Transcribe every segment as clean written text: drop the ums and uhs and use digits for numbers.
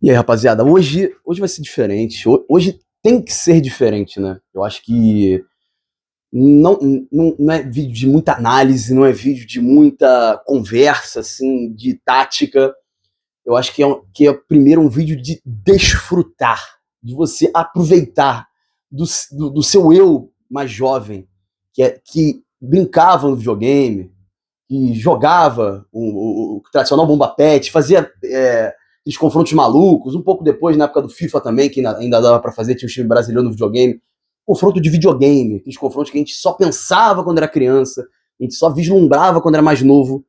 E aí, rapaziada, hoje vai ser diferente. Hoje tem que ser diferente, né? Eu acho que não, não é vídeo de muita análise, não é vídeo de muita conversa, assim, de tática. Eu acho que é primeiro um vídeo de desfrutar, de você aproveitar do seu eu mais jovem, que brincava no videogame, que jogava o tradicional bomba pet, fazia aqueles confrontos malucos, um pouco depois, na época do FIFA também, que ainda dava para fazer, tinha um time brasileiro no videogame, confronto de videogame, aqueles confrontos que a gente só pensava quando era criança, a gente só vislumbrava quando era mais novo,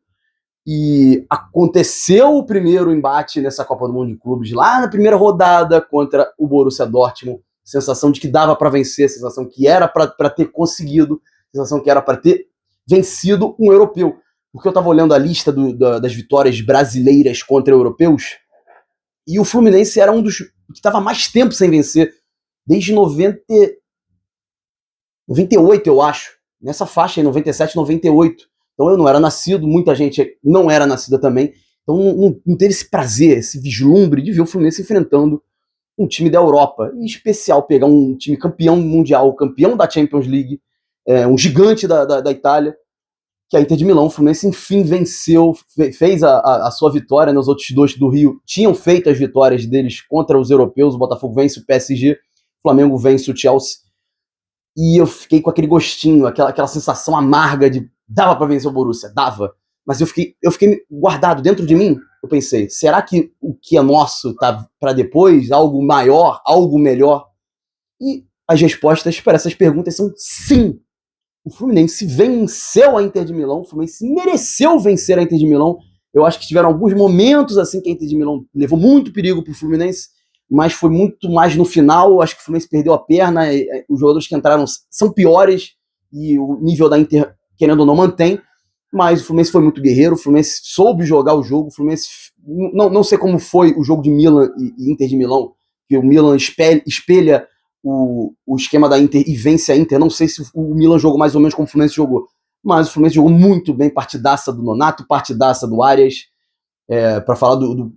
e aconteceu o primeiro embate nessa Copa do Mundo de Clubes, lá na primeira rodada contra o Borussia Dortmund, sensação de que dava para vencer, sensação que era para ter conseguido, sensação que era para ter vencido um europeu. Porque eu estava olhando a lista das vitórias brasileiras contra europeus, e o Fluminense era um dos que estava mais tempo sem vencer, desde 98, eu acho, nessa faixa aí, 97, 98. Então eu não era nascido, muita gente não era nascida também, então não teve esse prazer, esse vislumbre de ver o Fluminense enfrentando um time da Europa, em especial pegar um time campeão mundial, campeão da Champions League, um gigante da Itália, que é a Inter de Milão. O Fluminense enfim venceu, fez a sua vitória, né? Os outros dois do Rio tinham feito as vitórias deles contra os europeus, o Botafogo vence o PSG, o Flamengo vence o Chelsea, e eu fiquei com aquele gostinho, aquela sensação amarga de dava para vencer o Borussia, dava, mas eu fiquei guardado dentro de mim. Eu pensei, será que o que é nosso tá para depois, algo maior, algo melhor? E as respostas para essas perguntas são sim. O Fluminense venceu a Inter de Milão, o Fluminense mereceu vencer a Inter de Milão. Eu acho que tiveram alguns momentos assim que a Inter de Milão levou muito perigo para o Fluminense, mas foi muito mais no final. Acho que o Fluminense perdeu a perna, os jogadores que entraram são piores e o nível da Inter, querendo ou não, mantém, mas o Fluminense foi muito guerreiro, o Fluminense soube jogar o jogo, o Fluminense, não sei como foi o jogo de Milan e Inter de Milão, que o Milan espelha o esquema da Inter e vence a Inter. Não sei se o Milan jogou mais ou menos como o Fluminense jogou, mas o Fluminense jogou muito bem, partidaça do Nonato, partidaça do Arias. Para falar do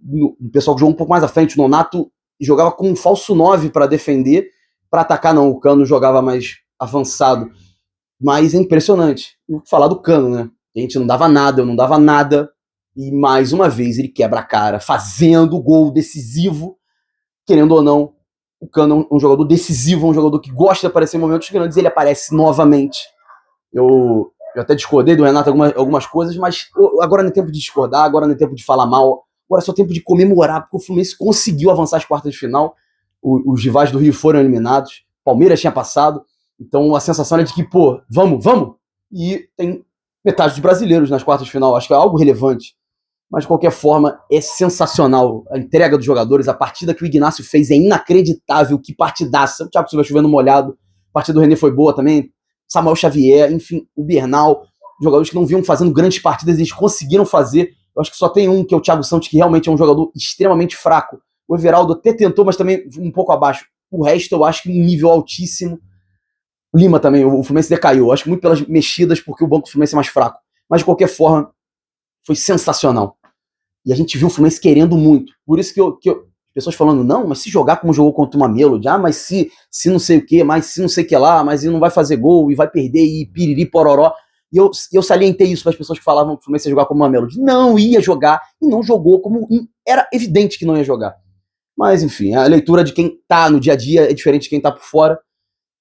pessoal que jogou um pouco mais à frente, o Nonato jogava com um falso 9 para defender, para atacar não, o Cano jogava mais avançado, mas é impressionante. Vou falar do Cano, né? A gente não dava nada, eu não dava nada, e mais uma vez ele quebra a cara, fazendo o gol decisivo, querendo ou não. O Cano é um jogador decisivo, um jogador que gosta de aparecer em momentos grandes, e ele aparece novamente. Eu até discordei do Renato algumas coisas, mas agora não é tempo de discordar, agora não é tempo de falar mal, agora é só tempo de comemorar, porque o Fluminense conseguiu avançar às quartas de final, os rivais do Rio foram eliminados, Palmeiras tinha passado, então a sensação é de que, pô, vamos, e tem metade dos brasileiros nas quartas de final, acho que é algo relevante. Mas de qualquer forma, é sensacional a entrega dos jogadores, a partida que o Ignacio fez é inacreditável, que partidaça. O Thiago Silva chovendo molhado, a partida do René foi boa também, Samuel Xavier, enfim, o Bernal, jogadores que não vinham fazendo grandes partidas, eles conseguiram fazer. Eu acho que só tem um, que é o Thiago Santos, que realmente é um jogador extremamente fraco. O Everaldo até tentou, mas também um pouco abaixo. O resto eu acho que um nível altíssimo. O Lima também, o Fluminense decaiu. Eu acho que muito pelas mexidas, porque o banco do Fluminense é mais fraco. Mas de qualquer forma, foi sensacional. E a gente viu o Fluminense querendo muito. Por isso que pessoas falando, não, mas se jogar como jogou contra uma Melody, mas se não sei o que, mas se não sei o que lá, mas ele não vai fazer gol e vai perder e piriri pororó. E eu salientei isso para as pessoas que falavam que o Fluminense ia jogar como uma Melody. Não ia jogar e não jogou como... Era evidente que não ia jogar. Mas, enfim, a leitura de quem tá no dia a dia é diferente de quem tá por fora.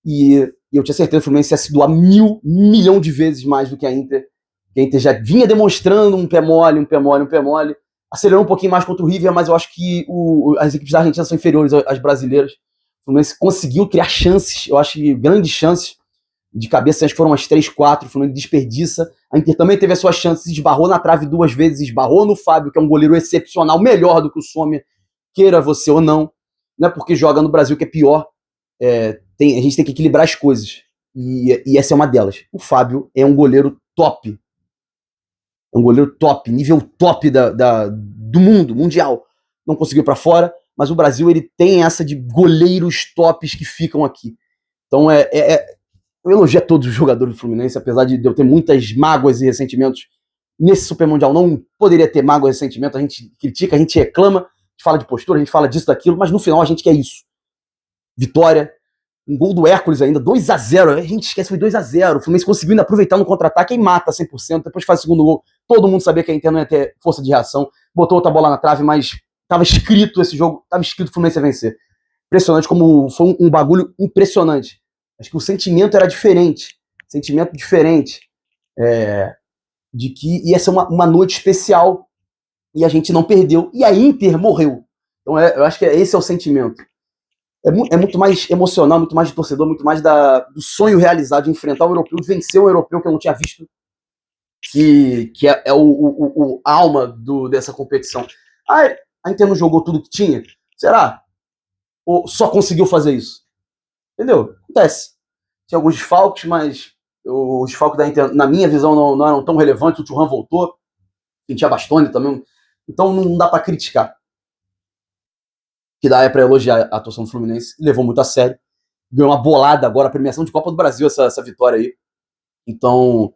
E eu tinha certeza que o Fluminense ia se doar 1.000.000 de vezes mais do que a Inter. A Inter já vinha demonstrando um pé mole, acelerou um pouquinho mais contra o River, mas eu acho que as equipes argentinas são inferiores às brasileiras. O Fluminense conseguiu criar chances, eu acho que grandes chances, de cabeça, acho que foram umas 3, 4, o Fluminense desperdiça. A Inter também teve as suas chances, esbarrou na trave 2 vezes, esbarrou no Fábio, que é um goleiro excepcional, melhor do que o Sommer, queira você ou não. Não é porque joga no Brasil que é pior. A gente tem que equilibrar as coisas. E essa é uma delas. O Fábio é um goleiro top. É um goleiro top, nível top do mundo, mundial. Não conseguiu para fora, mas o Brasil ele tem essa de goleiros tops que ficam aqui. Então eu elogio a todos os jogadores do Fluminense, apesar de eu ter muitas mágoas e ressentimentos nesse Super Mundial não poderia ter mágoa e ressentimento, a gente critica, a gente reclama, a gente fala de postura, a gente fala disso, daquilo, mas no final a gente quer isso. Vitória, um gol do Hércules ainda, 2-0, a gente esquece, foi 2-0, o Fluminense conseguiu ainda aproveitar no contra-ataque e mata 100%, depois faz o segundo gol, todo mundo sabia que a Inter não ia ter força de reação, botou outra bola na trave, mas tava escrito esse jogo, tava escrito o Fluminense ia vencer. Impressionante como foi um bagulho impressionante. Acho que o sentimento era diferente, de que ia ser uma noite especial e a gente não perdeu, e a Inter morreu. Então eu acho que esse é o sentimento. É muito mais emocional, muito mais de torcedor, muito mais do sonho realizado de enfrentar o europeu, de vencer o europeu que eu não tinha visto, que é a alma dessa competição. A Inter não jogou tudo que tinha? Será? Ou só conseguiu fazer isso? Entendeu? Acontece. Tinha alguns desfalques, mas os desfalques da Inter, na minha visão, não eram tão relevantes. O Thuram voltou, tinha Bastoni também, então não dá pra criticar. Que dá pra elogiar a atuação do Fluminense, levou muito a sério, ganhou uma bolada agora, a premiação de Copa do Brasil, essa vitória aí. Então,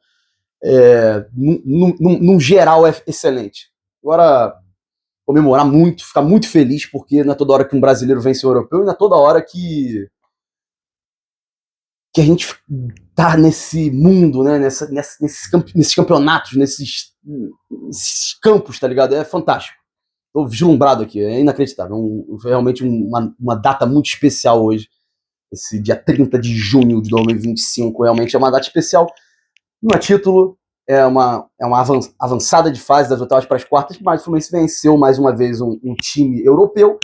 num geral, é excelente. Agora, comemorar muito, ficar muito feliz, porque não é toda hora que um brasileiro vence o europeu, e não é toda hora que a gente tá nesse mundo, né, nesses campeonatos, nesses campos, tá ligado? É fantástico. Tô vislumbrado aqui, é inacreditável. Foi realmente uma data muito especial hoje. Esse dia 30 de junho de 2025 realmente é uma data especial. Não é título, é uma avançada de fase das oitavas para as quartas, mas o Fluminense venceu mais uma vez um time europeu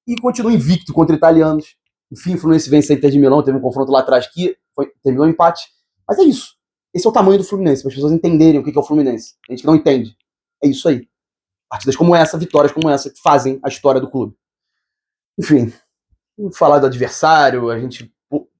e continua invicto contra italianos. Enfim, o Fluminense vence a Inter de Milão, teve um confronto lá atrás que terminou em empate. Mas é isso. Esse é o tamanho do Fluminense, para as pessoas entenderem o que é o Fluminense. A gente que não entende. É isso aí. Partidas como essa, vitórias como essa, que fazem a história do clube. Enfim, vamos falar do adversário. A gente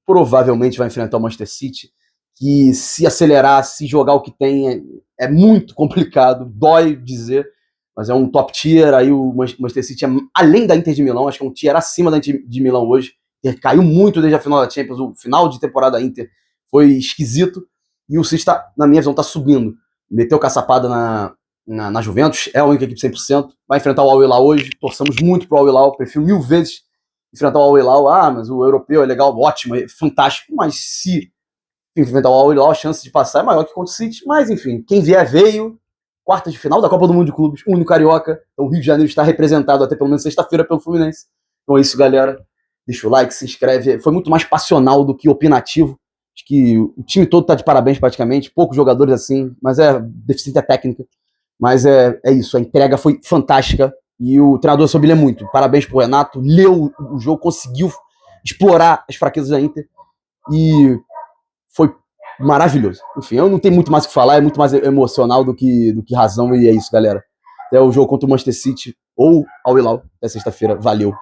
provavelmente vai enfrentar o Manchester City, que se acelerar, se jogar o que tem, é muito complicado, dói dizer, mas é um top tier. Aí o Manchester City, além da Inter de Milão, acho que é um tier acima da Inter de Milão hoje. Caiu muito desde a final da Champions, o final de temporada da Inter foi esquisito, e o City, na minha visão, tá subindo. Meteu caçapada na Juventus, é a única equipe 100%, vai enfrentar o Al Hilal hoje, torçamos muito pro Al Hilal, prefiro 1000 vezes enfrentar o Al Hilal. Mas o europeu é legal, ótimo, é fantástico, mas se enfrentar o Al Hilal, a chance de passar é maior que contra o City, mas enfim, quem vier veio. Quartas de final da Copa do Mundo de Clubes, único carioca, então o Rio de Janeiro está representado até pelo menos sexta-feira pelo Fluminense. Então é isso, galera, deixa o like, se inscreve, foi muito mais passional do que opinativo. Acho que o time todo tá de parabéns praticamente, poucos jogadores assim, mas é deficiência técnica. Mas é isso, a entrega foi fantástica e o treinador soube ler muito. Parabéns pro Renato, leu o jogo, conseguiu explorar as fraquezas da Inter e foi maravilhoso. Enfim, eu não tenho muito mais o que falar, é muito mais emocional do que razão, e é isso, galera. Até o jogo contra o Manchester City ou Al Hilal, até sexta-feira. Valeu.